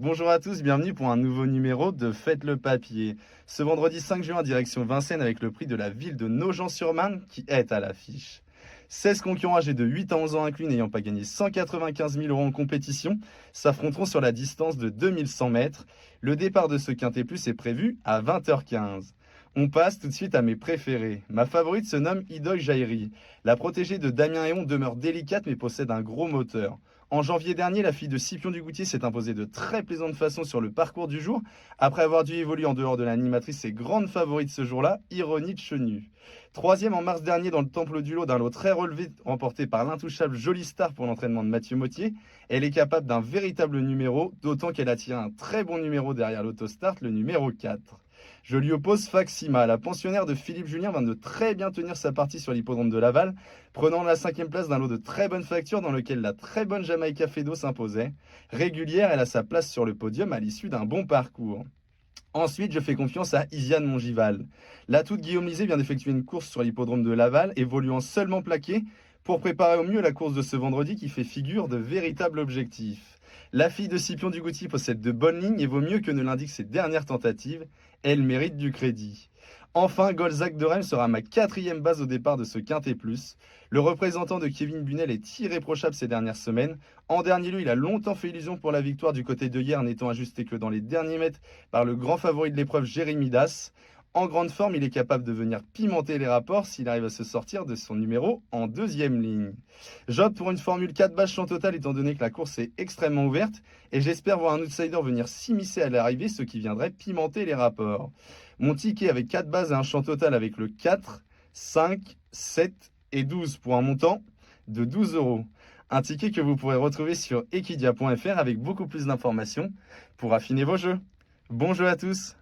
Bonjour à tous, bienvenue pour un nouveau numéro de Faites le papier. Ce vendredi 5 juin, direction Vincennes avec le prix de la ville de Nogent-sur-Marne qui est à l'affiche. 16 concurrents âgés de 8 à 11 ans inclus n'ayant pas gagné 195 000 euros en compétition s'affronteront sur la distance de 2100 mètres. Le départ de ce Quintet Plus est prévu à 20h15. On passe tout de suite à mes préférés. Ma favorite se nomme Idoy Jairi. La protégée de Damien Héon demeure délicate mais possède un gros moteur. En janvier dernier, la fille de Scipion Dugoutier s'est imposée de très plaisante façon sur le parcours du jour, après avoir dû évoluer en dehors de l'animatrice et grande favorite ce jour-là, Ironie de Chenu. Troisième en mars dernier dans le temple du lot d'un lot très relevé remporté par l'intouchable Jolie Star pour l'entraînement de Mathieu Mottier, elle est capable d'un véritable numéro, d'autant qu'elle a tiré un très bon numéro derrière l'autostart, le numéro 4. Je lui oppose Faxima, la pensionnaire de Philippe Julien vient de très bien tenir sa partie sur l'hippodrome de Laval, prenant la 5e place d'un lot de très bonne facture dans lequel la très bonne Jamaïca Fedo s'imposait. Régulière, elle a sa place sur le podium à l'issue d'un bon parcours. Ensuite, je fais confiance à Isiane Mongival. L'atout de Guillaume Lisée vient d'effectuer une course sur l'hippodrome de Laval, évoluant seulement plaqué pour préparer au mieux la course de ce vendredi qui fait figure de véritable objectif. La fille de Scipion Dugoutier possède de bonnes lignes et vaut mieux que ne l'indiquent ses dernières tentatives. Elle mérite du crédit. Enfin, Golzac de Rennes sera ma 4e base au départ de ce Quintet Plus. Le représentant de Kevin Bunel est irréprochable ces dernières semaines. En dernier lieu, il a longtemps fait illusion pour la victoire du côté de hier, n'étant ajusté que dans les derniers mètres par le grand favori de l'épreuve Jérémy Das. En grande forme, il est capable de venir pimenter les rapports s'il arrive à se sortir de son numéro en 2e ligne. J'opte pour une Formule 4 bâche champ total étant donné que la course est extrêmement ouverte et j'espère voir un outsider venir s'immiscer à l'arrivée, ce qui viendrait pimenter les rapports. Mon ticket avec 4 bases et un champ total avec le 4, 5, 7 et 12 pour un montant de 12 euros. Un ticket que vous pourrez retrouver sur equidia.fr avec beaucoup plus d'informations pour affiner vos jeux. Bon jeu à tous!